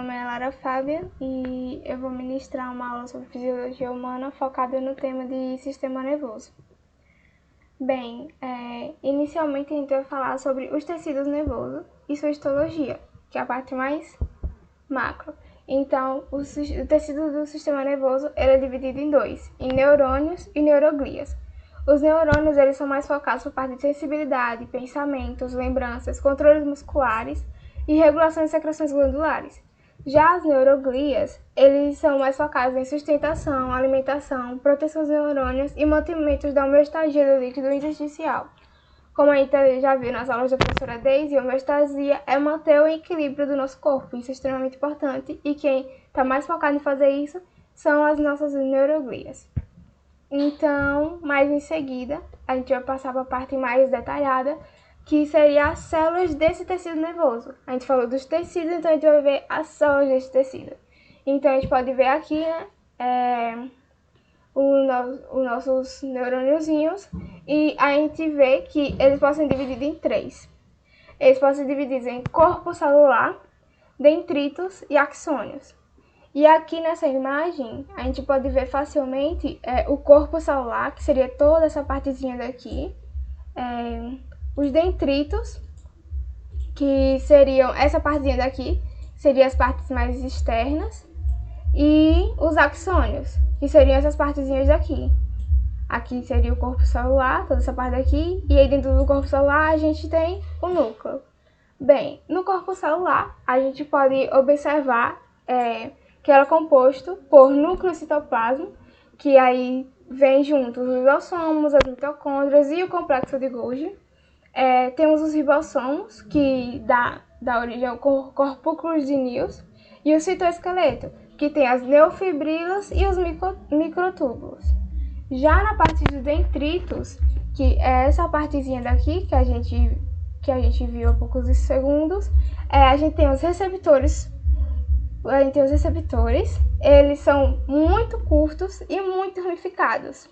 nome é Lara Fábia e eu vou ministrar uma aula sobre fisiologia humana focada no tema de sistema nervoso. Bem, inicialmente a gente vai falar sobre os tecidos nervosos e sua histologia, que é a parte mais macro. Então, o tecido do sistema nervoso ele é dividido em dois, em neurônios e neuroglias. Os neurônios eles são mais focados por parte de sensibilidade, pensamentos, lembranças, controles musculares e regulação de secreções glandulares. Já as neuroglias, eles são mais focados em sustentação, alimentação, proteção dos neurônios e mantimentos da homeostasia do líquido intersticial. Como a gente já viu nas aulas da professora Daisy, a homeostasia é manter o equilíbrio do nosso corpo, isso é extremamente importante, e quem está mais focado em fazer isso são as nossas neuroglias. Então, mais em seguida, a gente vai passar para a parte mais detalhada, que seria as células desse tecido nervoso. A gente falou dos tecidos, então a gente vai ver as células desse tecido. Então, a gente pode ver aqui, os nossos neurôniozinhos, e a gente vê que eles podem ser divididos em três. Eles podem ser divididos em corpo celular, dendritos e axônios. E aqui nessa imagem, a gente pode ver facilmente o corpo celular, que seria toda essa partezinha daqui, os dendritos, que seriam essa partezinha daqui, seriam as partes mais externas, e os axônios, que seriam essas partezinhas daqui. Aqui seria o corpo celular, toda essa parte daqui, e aí dentro do corpo celular a gente tem o núcleo. Bem, no corpo celular a gente pode observar que ela é composto por núcleo e citoplasma, que aí vem junto os lisossomos, as mitocôndrias e o complexo de Golgi. Temos os ribossomos, que dá origem ao corpúsculos de News, e o citoesqueleto, que tem as neofibrilas e os microtúbulos. Já na parte dos dendritos, que é essa partezinha daqui que a gente viu há poucos segundos, a gente tem os receptores. Eles são muito curtos e muito ramificados.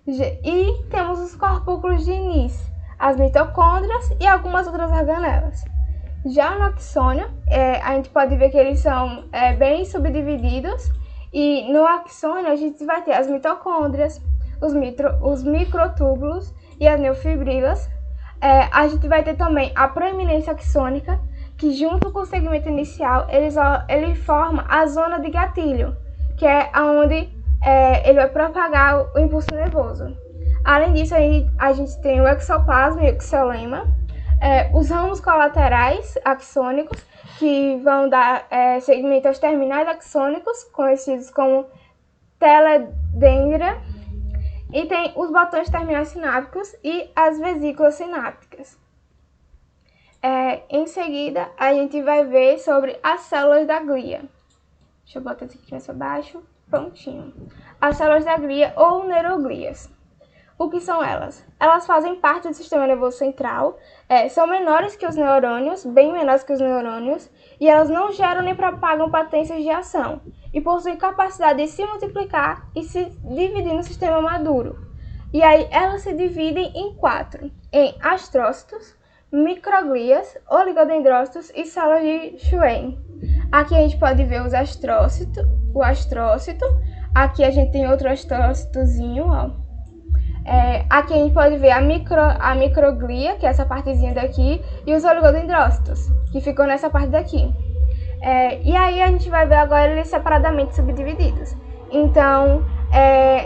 E temos os corpúsculos de Nis, as mitocôndrias e algumas outras organelas. Já no axônio, a gente pode ver que eles são bem subdivididos, e no axônio a gente vai ter as mitocôndrias, os microtúbulos e as neofibrilas. A gente vai ter também a proeminência axônica, que junto com o segmento inicial, ele forma a zona de gatilho, que é onde ele vai propagar o impulso nervoso. Além disso, a gente tem o exoplasma e o exolema, os ramos colaterais axônicos, que vão dar segmento aos terminais axônicos, conhecidos como teledendria, e tem os botões terminais sinápticos e as vesículas sinápticas. Em seguida, a gente vai ver sobre as células da glia. Deixa eu botar isso aqui mais para baixo. Prontinho. As células da glia ou neuroglias. O que são elas? Elas fazem parte do sistema nervoso central, são menores que os neurônios, bem menores que os neurônios, e elas não geram nem propagam potências de ação, e possuem capacidade de se multiplicar e se dividir no sistema maduro. E aí elas se dividem em quatro, em astrócitos, microglias, oligodendrócitos e células de Schwann. Aqui a gente pode ver o astrócito, aqui a gente tem outro astrócitozinho, ó. Aqui a gente pode ver a microglia, que é essa partezinha daqui, e os oligodendrócitos, que ficam nessa parte daqui. E aí a gente vai ver agora eles separadamente subdivididos. Então,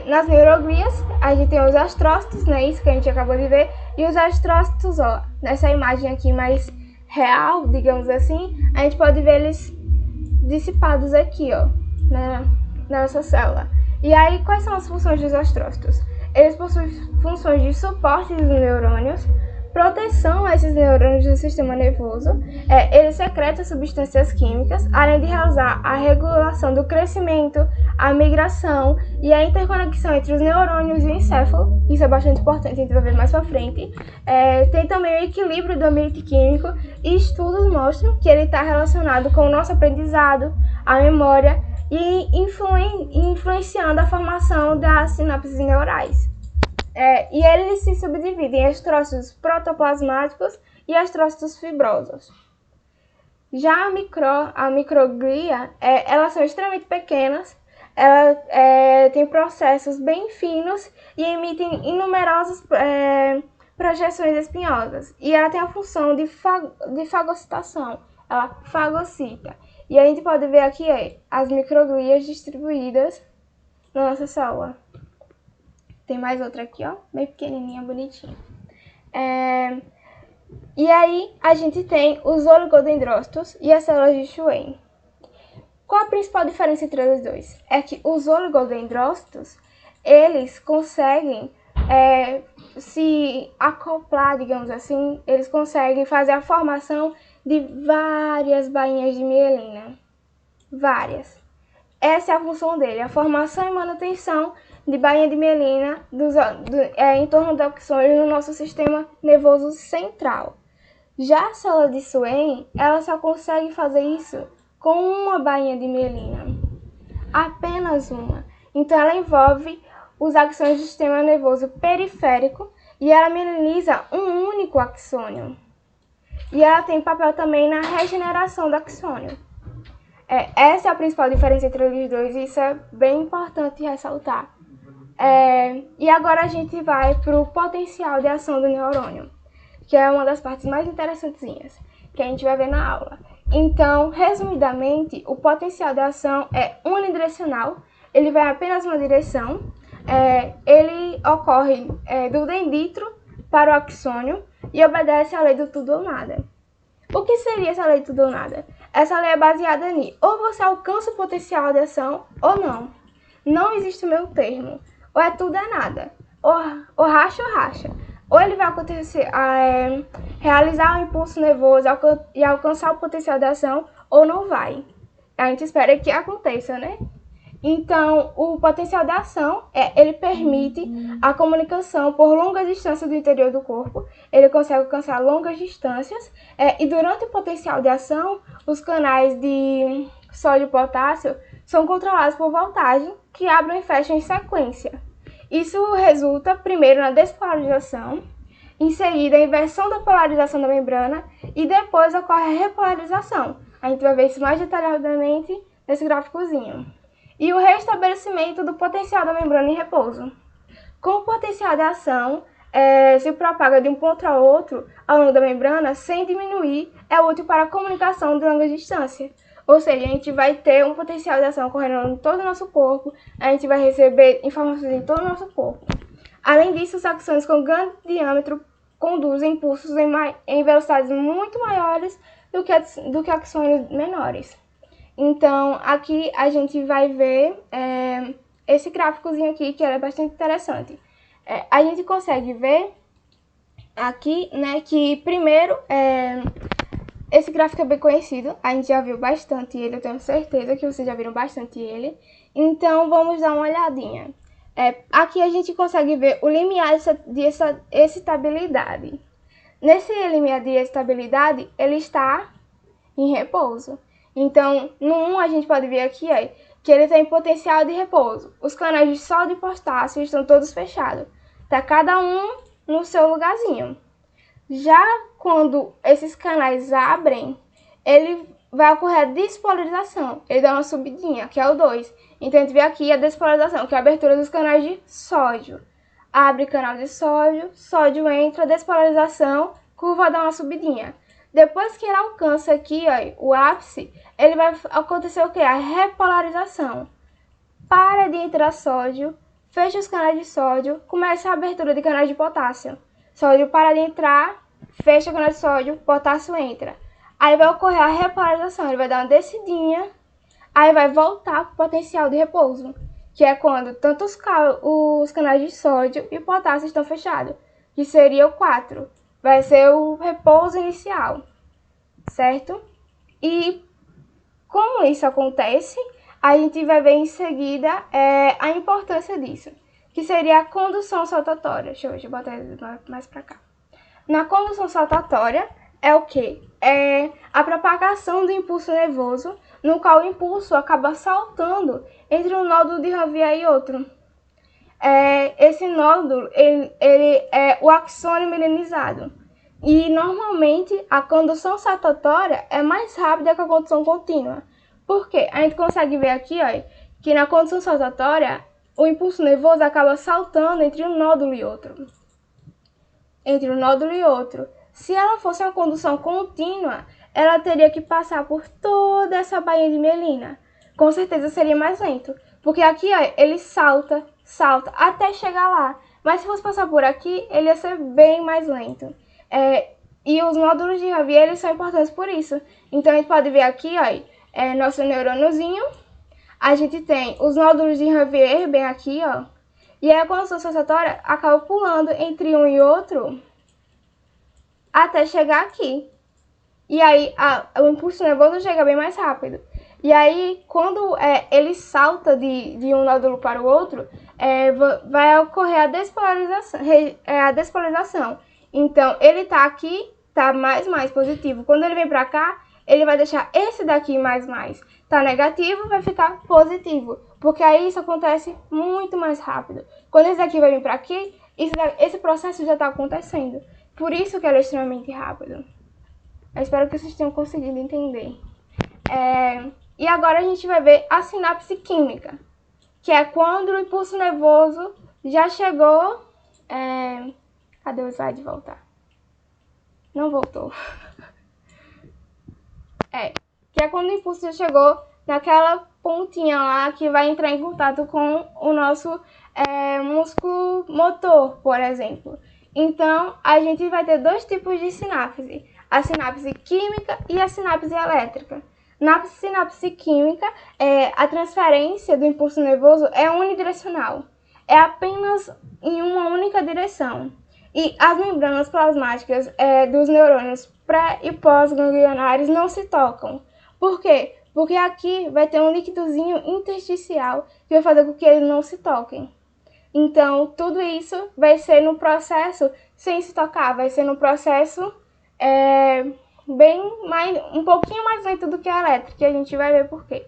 nas neuroglias, a gente tem os astrócitos, né, isso que a gente acabou de ver, e os astrócitos, ó, nessa imagem aqui mais real, digamos assim, a gente pode ver eles dissipados aqui, ó, nessa célula. E aí, quais são as funções dos astrócitos? Eles possuem funções de suporte dos neurônios, proteção a esses neurônios do sistema nervoso, eles secretam substâncias químicas, além de realizar a regulação do crescimento, a migração e a interconexão entre os neurônios e o encéfalo. Isso é bastante importante, a gente vai ver mais pra frente. Tem também o equilíbrio do ambiente químico, e estudos mostram que ele está relacionado com o nosso aprendizado, a memória e influenciando a formação das sinapses neurais. E eles se subdividem em astrócitos protoplasmáticos e astrócitos fibrosos. Já a microglia, elas são extremamente pequenas, ela tem processos bem finos e emitem numerosas projeções espinhosas. E ela tem a função de fagocitação, ela fagocita. E a gente pode ver aqui as microglias distribuídas na nossa célula. Tem mais outra aqui, ó, bem pequenininha, bonitinha. E aí a gente tem os oligodendrócitos e as células de Schwann. Qual a principal diferença entre os dois? É que os oligodendrócitos, eles conseguem se acoplar, digamos assim, eles conseguem fazer a formação de várias bainhas de mielina. Várias. Essa é a função dele, a formação e manutenção de bainha de mielina em torno do axônio no nosso sistema nervoso central. Já a célula de Schwann, ela só consegue fazer isso com uma bainha de mielina, apenas uma. Então ela envolve os axônios do sistema nervoso periférico e ela mieliniza um único axônio. E ela tem papel também na regeneração do axônio. Essa é a principal diferença entre os dois e isso é bem importante ressaltar. E agora a gente vai para o potencial de ação do neurônio, que é uma das partes mais interessantezinhas, que a gente vai ver na aula. Então, resumidamente, o potencial de ação é unidirecional, ele vai apenas uma direção, ele ocorre do dendritro para o axônio e obedece à lei do tudo ou nada. O que seria essa lei do tudo ou nada? Essa lei é baseada em ou você alcança o potencial de ação ou não. Não existe o meio termo. Ou é tudo ou nada. Ou racha ou racha. Ou ele vai acontecer, realizar um impulso nervoso e alcançar o potencial de ação, ou não vai. A gente espera que aconteça, né? Então, o potencial de ação, ele permite a comunicação por longas distâncias do interior do corpo. Ele consegue alcançar longas distâncias. E durante o potencial de ação, os canais de sódio e potássio são controlados por voltagem, que abrem e fecham em sequência. Isso resulta, primeiro, na despolarização, em seguida, a inversão da polarização da membrana e depois ocorre a repolarização. A gente vai ver isso mais detalhadamente nesse gráficozinho. E o restabelecimento do potencial da membrana em repouso. Com o potencial de ação, se propaga de um ponto a outro ao longo da membrana sem diminuir, é útil para a comunicação de longa distância. Ou seja, a gente vai ter um potencial de ação ocorrendo em todo o nosso corpo, a gente vai receber informações em todo o nosso corpo. Além disso, os axônios com grande diâmetro conduzem impulsos em velocidades muito maiores do que axônios menores. Então, aqui a gente vai ver esse gráficozinho aqui, que é bastante interessante. A gente consegue ver aqui, né, que primeiro, esse gráfico é bem conhecido, a gente já viu bastante ele, eu tenho certeza que vocês já viram bastante ele. Então, vamos dar uma olhadinha. Aqui a gente consegue ver o limiar de excitabilidade. Nesse limiar de excitabilidade, ele está em repouso. Então, no 1 a gente pode ver aqui que ele tem potencial de repouso. Os canais de sódio e potássio estão todos fechados. Tá cada um no seu lugarzinho. Já quando esses canais abrem, ele vai ocorrer a despolarização. Ele dá uma subidinha, que é o 2. Então, a gente vê aqui a despolarização, que é a abertura dos canais de sódio. Abre canal de sódio, sódio entra, despolarização, curva dá uma subidinha. Depois que ele alcança aqui o ápice, ele vai acontecer o quê? A repolarização. Para de entrar sódio, fecha os canais de sódio, começa a abertura de canais de potássio. Sódio para de entrar, fecha o canal de sódio, potássio entra. Aí vai ocorrer a repolarização, ele vai dar uma descidinha, aí vai voltar para o potencial de repouso, que é quando tanto os canais de sódio e potássio estão fechados, que seria o 4. Vai ser o repouso inicial, certo? E como isso acontece, a gente vai ver em seguida a importância disso, que seria a condução saltatória. Deixa eu botar mais para cá. Na condução saltatória é o quê? É a propagação do impulso nervoso, no qual o impulso acaba saltando entre um nódulo de Ranvier e outro. Esse nódulo ele é o axônio mielinizado, E normalmente a condução saltatória é mais rápida que a condução contínua. Por quê? A gente consegue ver aqui, ó, que na condução saltatória o impulso nervoso acaba saltando entre um nódulo e outro. Se ela fosse uma condução contínua, ela teria que passar por toda essa bainha de mielina. Com certeza seria mais lento, porque aqui, ó, ele salta até chegar lá. Mas se fosse passar por aqui, ele ia ser bem mais lento. E os nódulos de Ravier, eles são importantes por isso. Então a gente pode ver aqui, ó, nosso neurôniozinho. A gente tem os nódulos de Ravier bem aqui, ó. E aí a condução saltatória acaba pulando entre um e outro até chegar aqui. E aí o impulso nervoso chega bem mais rápido. E aí, quando ele salta de um nódulo para o outro, vai ocorrer a despolarização. Então, ele tá aqui, tá mais positivo. Quando ele vem para cá, ele vai deixar esse daqui mais. Tá negativo, vai ficar positivo. Porque aí isso acontece muito mais rápido. Quando esse daqui vai vir para aqui, esse processo já está acontecendo. Por isso que ele é extremamente rápido. Eu espero que vocês tenham conseguido entender. E agora a gente vai ver a sinapse química, que é quando o impulso nervoso já chegou... Cadê o slide voltar? Não voltou. Que é quando o impulso já chegou naquela pontinha lá que vai entrar em contato com o nosso músculo motor, por exemplo. Então, a gente vai ter dois tipos de sinapse, a sinapse química e a sinapse elétrica. Na sinapse química, a transferência do impulso nervoso é unidirecional, é apenas em uma única direção. E as membranas plasmáticas dos neurônios pré- e pós-ganglionares não se tocam. Por quê? Porque aqui vai ter um líquidozinho intersticial que vai fazer com que eles não se toquem. Então, tudo isso vai ser no processo sem se tocar, vai ser no processo um pouquinho mais lento do que a elétrica, e a gente vai ver por quê.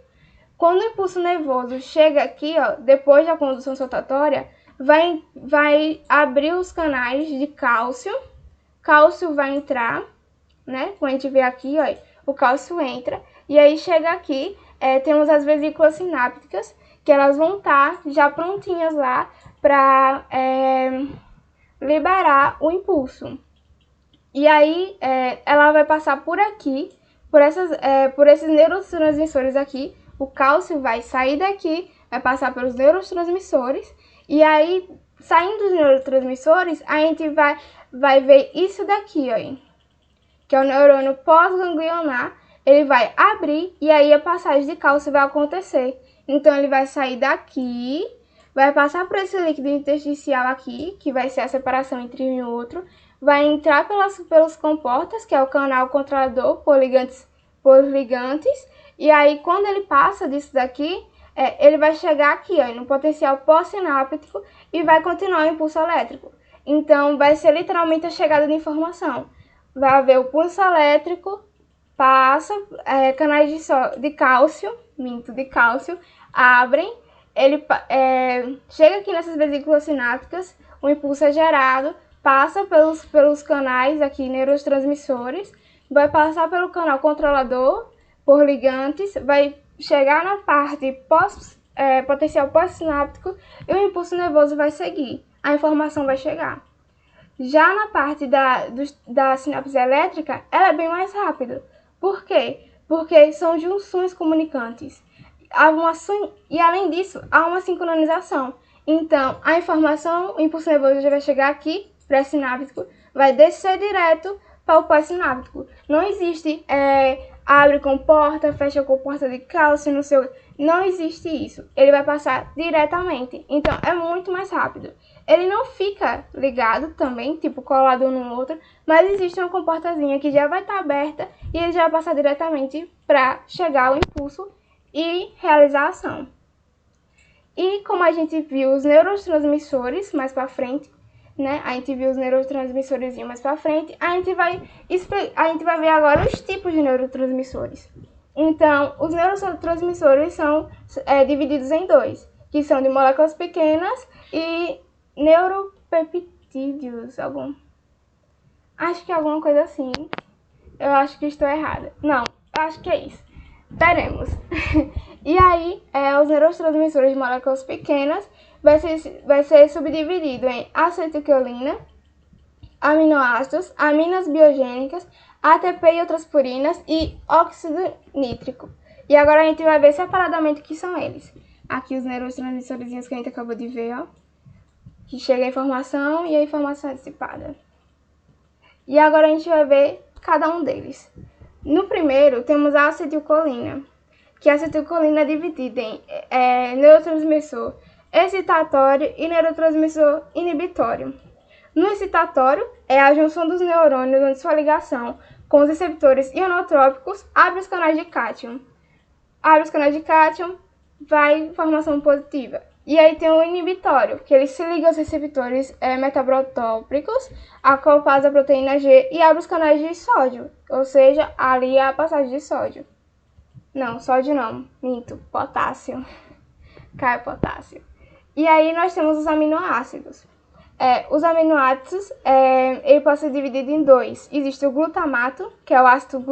Quando o impulso nervoso chega aqui, ó, depois da condução saltatória, vai abrir os canais de cálcio vai entrar, né? Como a gente vê aqui, ó, o cálcio entra, e aí chega aqui, temos as vesículas sinápticas, que elas vão estar já prontinhas lá para liberar o impulso. E aí ela vai passar por aqui, por esses neurotransmissores aqui. O cálcio vai sair daqui, vai passar pelos neurotransmissores. E aí, saindo dos neurotransmissores, a gente vai ver isso daqui, ó, que é o neurônio pós-ganglionar. Ele vai abrir e aí a passagem de cálcio vai acontecer. Então, ele vai sair daqui, vai passar por esse líquido intersticial aqui, que vai ser a separação entre um e outro, vai entrar pelos comportas, que é o canal controlador por ligantes, e aí quando ele passa disso daqui, ele vai chegar aqui, ó, no potencial pós-sináptico e vai continuar o impulso elétrico. Então, vai ser literalmente a chegada de informação. Vai haver o pulso elétrico, passa, canais de cálcio, abrem, ele chega aqui nessas vesículas sinápticas, o impulso é gerado, passa pelos canais aqui neurotransmissores, vai passar pelo canal controlador por ligantes, vai chegar na parte potencial pós-sináptico e o impulso nervoso vai seguir, a informação vai chegar. Já na parte da sinapse elétrica, ela é bem mais rápida. Por quê? Porque são junções comunicantes. E além disso, há uma sincronização. Então, a informação, o impulso nervoso já vai chegar aqui, pré-sináptico, vai descer direto para o pós-sináptico. Não existe abre comporta, fecha comporta de cálcio, não sei. Não existe isso. Ele vai passar diretamente. Então, é muito mais rápido. Ele não fica ligado também, tipo colado um no outro, mas existe uma comportazinha que já vai estar aberta e ele já vai passar diretamente para chegar ao impulso e realizar a ação. E como a gente viu os neurotransmissores mais para frente, né? A gente viu os neurotransmissores mais para frente, a gente vai ver agora os tipos de neurotransmissores. Então, os neurotransmissores são divididos em dois, que são de moléculas pequenas e neuropeptídeos, Acho que é alguma coisa assim. Eu acho que estou errada. Não, eu acho que é isso. Teremos. E aí, os neurotransmissores de moléculas pequenas vai ser subdividido em acetilcolina, aminoácidos, aminas biogênicas, ATP e outras purinas e óxido nítrico. E agora a gente vai ver separadamente o que são eles. Aqui os neurotransmissores que a gente acabou de ver, ó. Que chega a informação e a informação é dissipada. E agora a gente vai ver cada um deles. No primeiro, temos a acetilcolina, que a acetilcolina é dividida em neurotransmissor excitatório e neurotransmissor inibitório. No excitatório, é a junção dos neurônios onde sua ligação com os receptores ionotrópicos abre os canais de cátion. Abre os canais de cátion, vai informação positiva. E aí tem o inibitório, que ele se liga aos receptores metabrotópicos, acoplados à proteína G e abre os canais de sódio, ou seja, ali a passagem de sódio. Não, sódio não, minto, potássio. Cai potássio. E aí nós temos os aminoácidos. Os aminoácidos, ele pode ser dividido em dois. Existe o glutamato, que é o ácido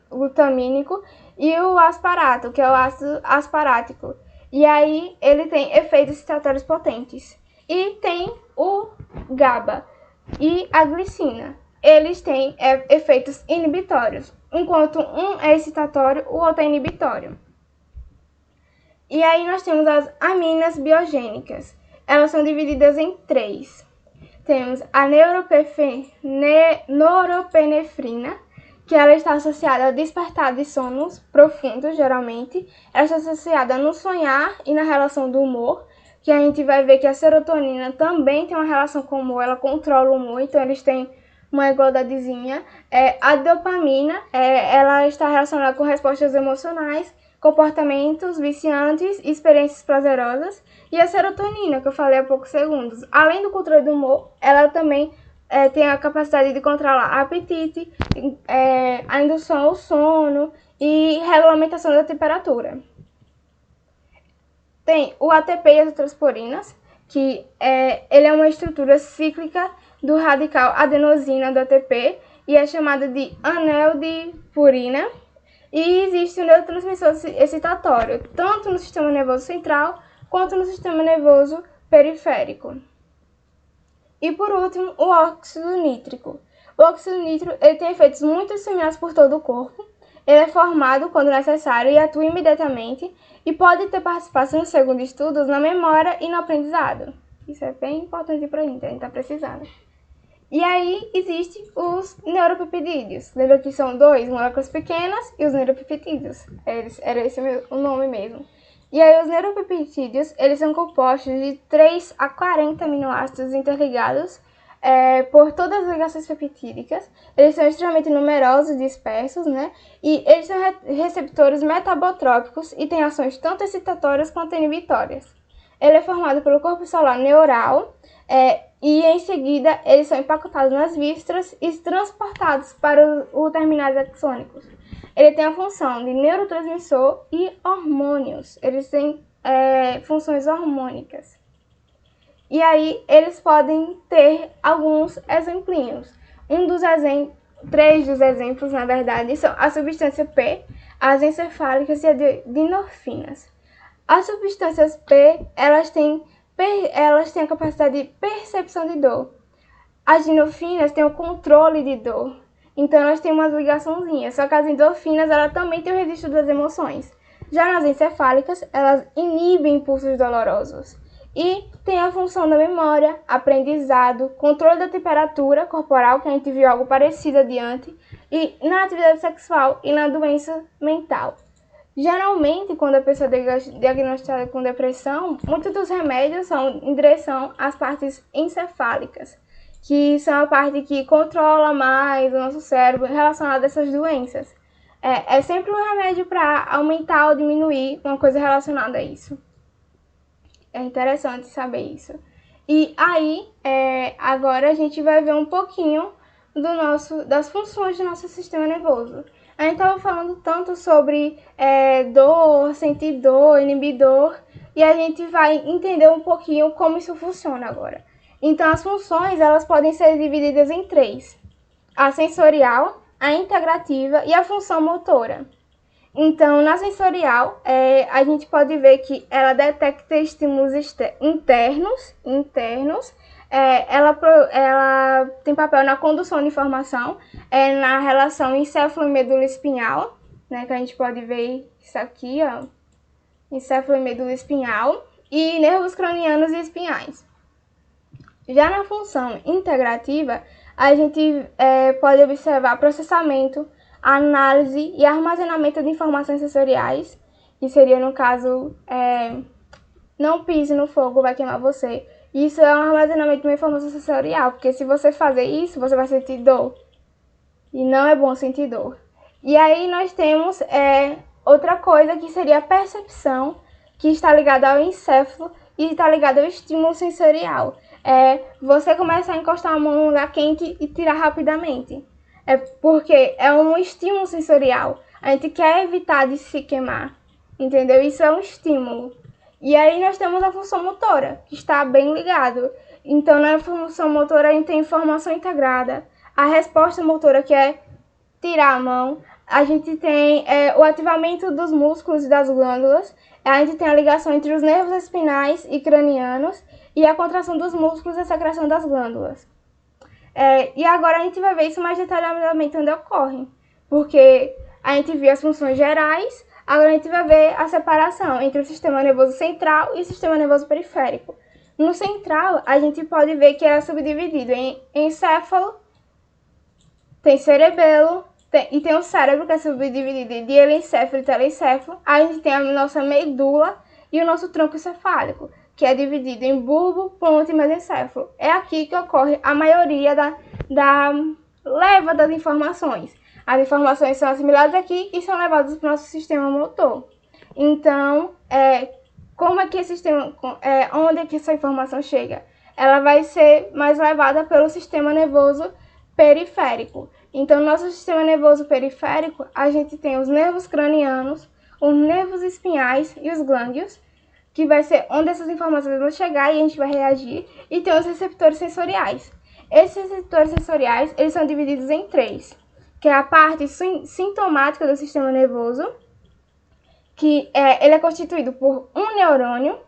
glutamínico, e o asparato, que é o ácido asparático. E aí ele tem efeitos excitatórios potentes. E tem o GABA e a glicina. Eles têm efeitos inibitórios. Enquanto um é excitatório, o outro é inibitório. E aí nós temos as aminas biogênicas. Elas são divididas em três. Temos a noropinefrina, que ela está associada a despertar de sonos profundos, geralmente. Ela está associada no sonhar e na relação do humor, que a gente vai ver que a serotonina também tem uma relação com o humor, ela controla o humor, então eles têm uma igualdadezinha. A dopamina, ela está relacionada com respostas emocionais, comportamentos viciantes e experiências prazerosas. E a serotonina, que eu falei há poucos segundos, além do controle do humor, ela também tem a capacidade de controlar apetite, a indução ao sono e regulamentação da temperatura. Tem o ATP e as outras purinas, que ele é uma estrutura cíclica do radical adenosina do ATP e é chamada de anel de purina. E existe um neurotransmissor excitatório, tanto no sistema nervoso central quanto no sistema nervoso periférico. E por último, o óxido nítrico. O óxido nítrico ele tem efeitos muito similares por todo o corpo. Ele é formado quando necessário e atua imediatamente e pode ter participação, segundo estudos, na memória e no aprendizado. Isso é bem importante para a gente está precisando. E aí existem os neuropeptídeos. Lembra que são dois, moléculas pequenas e os neuropeptídeos. Era esse o nome mesmo. E aí os neuropeptídeos, eles são compostos de 3 a 40 aminoácidos interligados por todas as ligações peptídicas. Eles são extremamente numerosos e dispersos, né? E eles são receptores metabotrópicos e têm ações tanto excitatórias quanto inibitórias. Ele é formado pelo corpo celular neural e em seguida eles são empacotados nas vísceras e transportados para os terminais axônicos. Ele tem a função de neurotransmissor e hormônios. Eles têm funções hormônicas. E aí eles podem ter alguns exemplinhos. Três dos exemplos, na verdade, são a substância P, as encefálicas e as endorfinas. As substâncias P, elas têm a capacidade de percepção de dor. As endorfinas têm o controle de dor. Então, elas têm umas ligaçãozinhas. Só que as endorfinas, elas também têm o registro das emoções. Já nas encefálicas, elas inibem impulsos dolorosos. E tem a função da memória, aprendizado, controle da temperatura corporal, que a gente viu algo parecido adiante, e na atividade sexual e na doença mental. Geralmente, quando a pessoa é diagnosticada com depressão, muitos dos remédios são em direção às partes encefálicas, que são a parte que controla mais o nosso cérebro relacionado a essas doenças. É sempre um remédio para aumentar ou diminuir uma coisa relacionada a isso. É interessante saber isso. E aí, agora a gente vai ver um pouquinho das funções do nosso sistema nervoso. A gente estava falando tanto sobre dor, sentir dor, inibidor, e a gente vai entender um pouquinho como isso funciona agora. Então, as funções elas podem ser divididas em três. a sensorial, a integrativa e a função motora. Então, na sensorial, a gente pode ver que ela detecta estímulos internos, ela tem papel na condução de informação, na relação encéfalo e medula espinhal, né, que a gente pode ver isso aqui, ó, encéfalo e medula espinhal, e nervos cranianos e espinhais. Já na função integrativa, a gente pode observar processamento, análise e armazenamento de informações sensoriais, que seria, no caso, não pise no fogo, vai queimar você. Isso é um armazenamento de uma informação sensorial, porque se você fazer isso, você vai sentir dor. E não é bom sentir dor. E aí nós temos outra coisa que seria a percepção, que está ligada ao encéfalo e está ligada ao estímulo sensorial. Você começar a encostar a mão num lugar quente e tirar rapidamente. Porque é um estímulo sensorial. A gente quer evitar de se queimar, entendeu? Isso é um estímulo. E aí nós temos a função motora, que está bem ligado. Então, na função motora, a gente tem informação integrada, a resposta motora, que é tirar a mão, a gente tem o ativamento dos músculos e das glândulas, a gente tem a ligação entre os nervos espinais e cranianos e a contração dos músculos e a secreção das glândulas. E agora a gente vai ver isso mais detalhadamente onde ocorre, porque a gente viu as funções gerais, agora a gente vai ver a separação entre o sistema nervoso central e o sistema nervoso periférico. No central, a gente pode ver que é subdividido em encéfalo, tem cerebelo, e tem o cérebro, que é subdividido em diencéfalo e telencéfalo. Aí a gente tem a nossa medula e o nosso tronco encefálico, que é dividido em bulbo, ponta e mesencéfalo. É aqui que ocorre a maioria da leva das informações. As informações são assimiladas aqui e são levadas para o nosso sistema motor. Então, como é que esse sistema, onde é que essa informação chega? Ela vai ser mais levada pelo sistema nervoso periférico. Então, no nosso sistema nervoso periférico, a gente tem os nervos cranianos, os nervos espinhais e os glândulos, que vai ser onde essas informações vão chegar e a gente vai reagir, e tem os receptores sensoriais. Esses receptores sensoriais, eles são divididos em três, que é a parte sintomática do sistema nervoso, que ele é constituído por um neurônio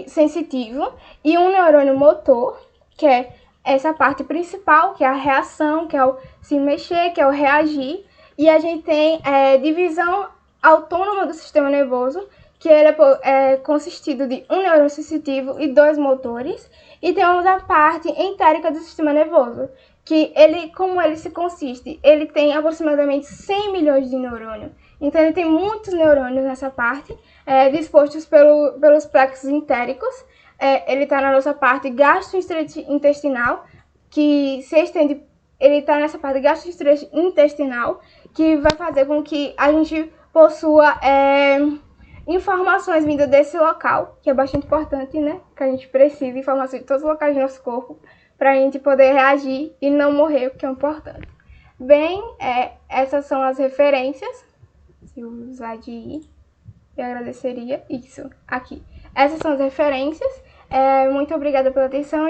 sensitivo e um neurônio motor, que é essa parte principal, que é a reação, que é o se mexer, que é o reagir, e a gente tem divisão autônoma do sistema nervoso, que ele é consistido de um neurônio sensitivo e dois motores, e temos a parte entérica do sistema nervoso, que como ele se consiste, ele tem aproximadamente 100 milhões de neurônios. Então ele tem muitos neurônios nessa parte, dispostos pelos plexos entéricos. Ele está na nossa parte gastrointestinal, que se estende, ele está nessa parte gastrointestinal, que vai fazer com que a gente possua informações vindas desse local, que é bastante importante, né? Que a gente precisa de informações de todos os locais do nosso corpo para a gente poder reagir e não morrer, o que é importante. Bem, essas são as referências. Se eu usar de ir, eu agradeceria isso aqui. Essas são as referências. Muito obrigada pela atenção.